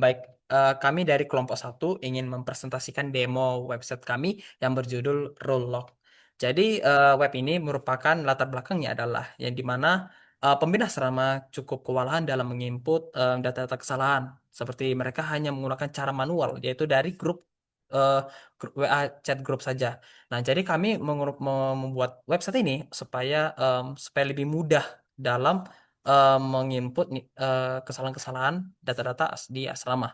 Baik, kami dari kelompok satu ingin mempresentasikan demo website kami yang berjudul Rulelog. Jadi web ini merupakan latar belakangnya adalah yang dimana pembina asrama cukup kewalahan dalam menginput data-data kesalahan. Seperti mereka hanya menggunakan cara manual, yaitu dari eh, grup WA chat grup saja. Nah, jadi kami membuat website ini supaya lebih mudah dalam menginput kesalahan-kesalahan data-data di asrama.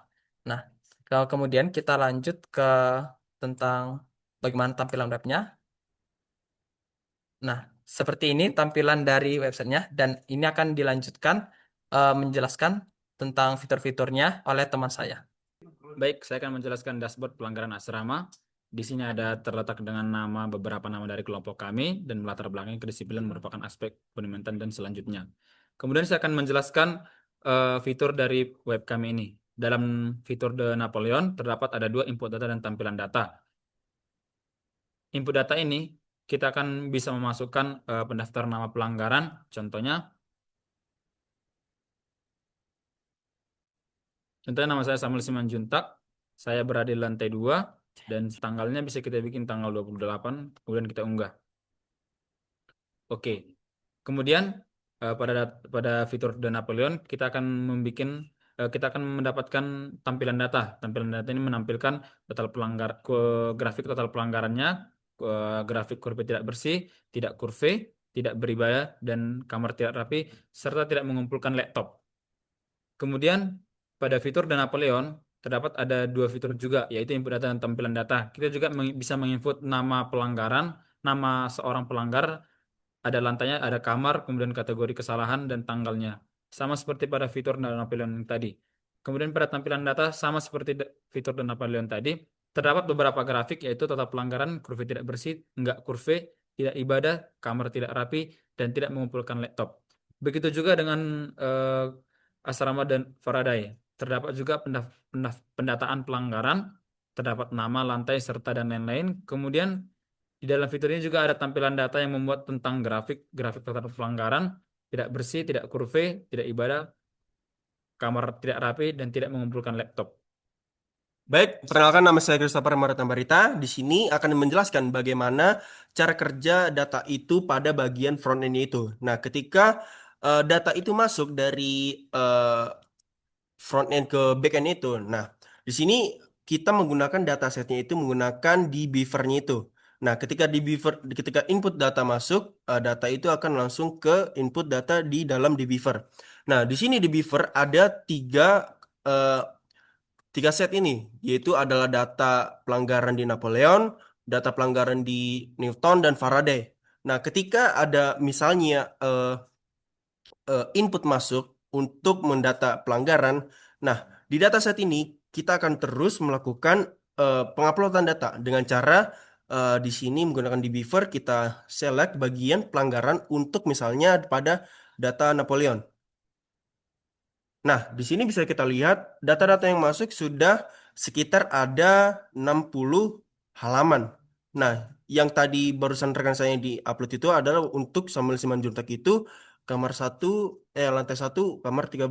Nah, kemudian kita lanjut ke tentang bagaimana tampilan webnya. Nah, seperti ini tampilan dari websitenya dan ini akan dilanjutkan menjelaskan tentang fitur-fiturnya oleh teman saya. Baik, saya akan menjelaskan dashboard pelanggaran asrama. Di sini ada terletak dengan beberapa nama dari kelompok kami dan melatar belakang kedisiplinan merupakan aspek pendimentan dan selanjutnya. Kemudian saya akan menjelaskan fitur dari web kami ini. Dalam fitur The Napoleon terdapat ada dua input data dan tampilan data. Input data ini kita akan bisa memasukkan pendaftar nama pelanggaran. Contohnya nama saya Samuel Simanjuntak. Saya berada di lantai 2 dan tanggalnya bisa kita bikin tanggal 28, kemudian kita unggah. Oke. Kemudian pada fitur The Napoleon kita akan mendapatkan tampilan data. Tampilan data ini menampilkan grafik total pelanggarannya, grafik kurve tidak bersih, tidak kurve, tidak beribadah dan kamar tidak rapi serta tidak mengumpulkan laptop. Kemudian pada fitur dan Napoleon terdapat ada dua fitur juga, yaitu input data dan tampilan data. Kita juga bisa menginput nama pelanggaran, nama seorang pelanggar, ada lantainya, ada kamar, kemudian kategori kesalahan dan tanggalnya. Sama seperti pada fitur dan Napoleon yang tadi. Kemudian pada tampilan data sama seperti fitur dan Napoleon tadi, terdapat beberapa grafik yaitu total pelanggaran, kurve tidak bersih, enggak kurve, tidak ibadah, kamar tidak rapi, dan tidak mengumpulkan laptop. Begitu juga dengan asrama dan Faraday. Terdapat juga pendataan pelanggaran, terdapat nama, lantai, serta dan lain-lain. Kemudian di dalam fitur ini juga ada tampilan data yang membuat tentang grafik total pelanggaran, tidak bersih, tidak kurve, tidak ibadah, kamar tidak rapi, dan tidak mengumpulkan laptop. Baik, perkenalkan nama saya Christopher Martambarita. Di sini akan menjelaskan bagaimana cara kerja data itu pada bagian front end itu. Nah, ketika data itu masuk dari front end ke back end itu. Nah, di sini kita menggunakan datasetnya itu menggunakan di beaver-nya itu. Nah, ketika input data masuk, data itu akan langsung ke input data di dalam di beaver. Nah, di sini di beaver ada eh, tiga set ini, yaitu adalah data pelanggaran di Napoleon, data pelanggaran di Newton dan Faraday. Nah, ketika ada misalnya input masuk untuk mendata pelanggaran. Nah, di dataset ini kita akan terus melakukan penguploadan data dengan cara di sini menggunakan di Beaver kita select bagian pelanggaran untuk misalnya pada data Napoleon. Nah, di sini bisa kita lihat data-data yang masuk sudah sekitar ada 60 halaman. Nah, yang tadi barusan rekan saya di upload itu adalah untuk Samuel Simanjuntak itu kamar satu lantai satu kamar 13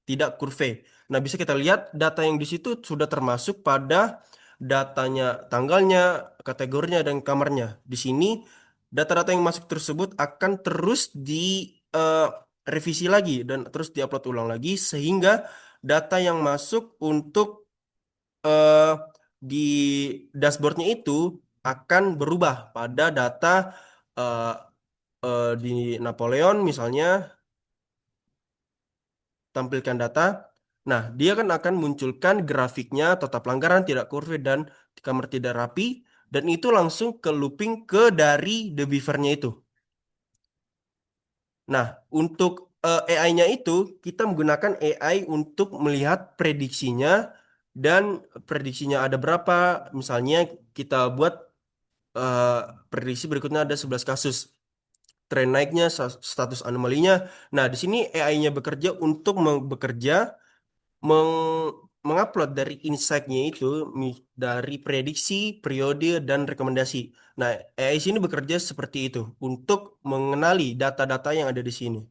tidak kurve. Nah, bisa kita lihat data yang di situ sudah termasuk pada datanya, tanggalnya, kategorinya dan kamarnya. Di sini data-data yang masuk tersebut akan terus di eh, revisi lagi dan terus diupload ulang lagi sehingga data yang masuk untuk eh, di dashboardnya itu akan berubah pada data eh, di Napoleon misalnya tampilkan data. Nah, dia kan akan munculkan grafiknya total pelanggaran tidak kurve dan kamar tidak rapi dan itu langsung ke looping ke dari the beaver-nya itu. Nah, untuk AI-nya itu kita menggunakan AI untuk melihat prediksinya dan prediksinya ada berapa. Misalnya kita buat eh, prediksi berikutnya ada 11 kasus. Tren naiknya, status anomalinya. Nah, di sini AI-nya bekerja untuk bekerja mengupload dari insight-nya itu dari prediksi, periode, dan rekomendasi. Nah, AI sini bekerja seperti itu untuk mengenali data-data yang ada di sini.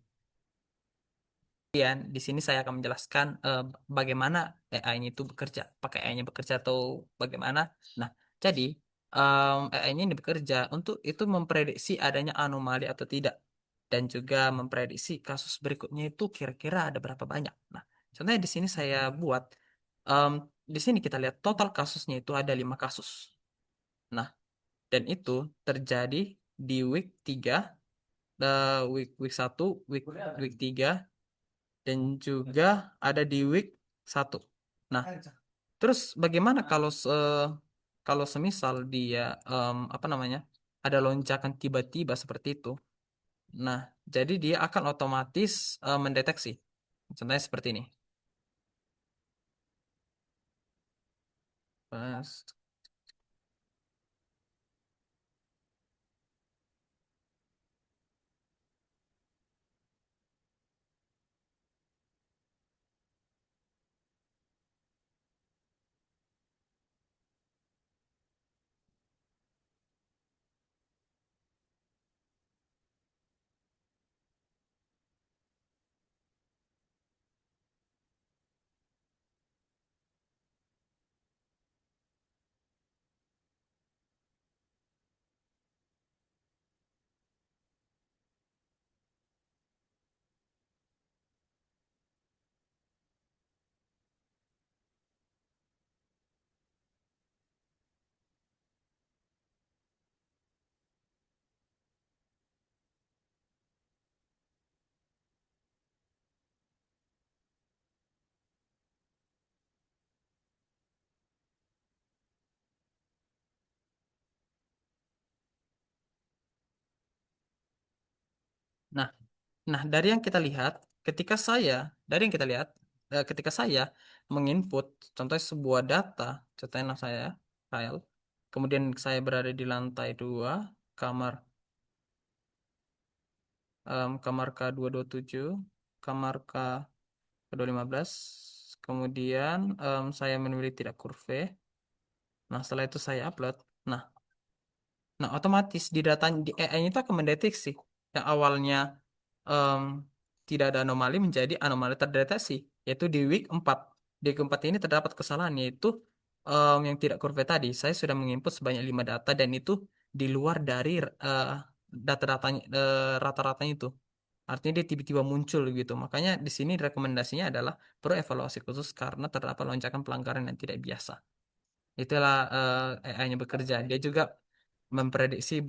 Kemudian di sini saya akan menjelaskan bagaimana AI-nya itu bekerja, pakai AI-nya bekerja atau bagaimana. Nah, jadi AI-nya ini bekerja untuk itu memprediksi adanya anomali atau tidak, dan juga memprediksi kasus berikutnya itu kira-kira ada berapa banyak. Nah, contohnya di sini saya buat, em, di sini kita lihat total kasusnya itu ada 5 kasus. Nah, dan itu terjadi di week 3, week week 1, week 3, dan juga ada di week 1. Nah, terus bagaimana kalau semisal dia apa namanya? Ada lonjakan tiba-tiba seperti itu. Nah, jadi dia akan otomatis mendeteksi. Contohnya seperti ini. Pas. Nah, nah, dari yang kita lihat, ketika saya menginput contohnya sebuah data, contohnya nama saya file, kemudian saya berada di lantai 2, kamar kamar K227, kamar K215, kemudian saya memilih tidak kurve. Nah, setelah itu saya upload. Nah, Nah, otomatis di data di AI itu akan mendeteksi yang awalnya em, tidak ada anomali menjadi anomali terdeteksi, yaitu di week 4. Di week 4 ini terdapat kesalahan, yaitu yang tidak kurve tadi. Saya sudah menginput sebanyak 5 data dan itu di luar dari data-datanya, rata-ratanya itu. Artinya dia tiba-tiba muncul gitu. Makanya di sini rekomendasinya adalah perlu evaluasi khusus karena terdapat lonjakan pelanggaran yang tidak biasa. Itulah AI-nya bekerja. Dia juga memprediksi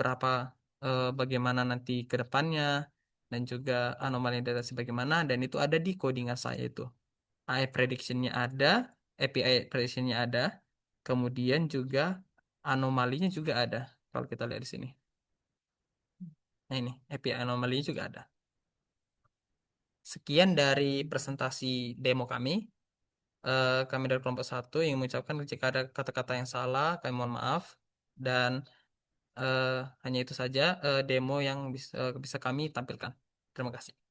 bagaimana nanti ke depannya dan juga anomali data sebagaimana, dan itu ada di codingan saya itu. AI prediction-nya ada, API prediction-nya ada, kemudian juga anomalinya juga ada. Kalau kita lihat di sini. Nah, ini API anomalinya juga ada. Sekian dari presentasi demo kami. Kami dari kelompok 1 yang mengucapkan jika ada kata-kata yang salah, kami mohon maaf. Dan eh, hanya itu saja demo yang bisa kami tampilkan. Terima kasih.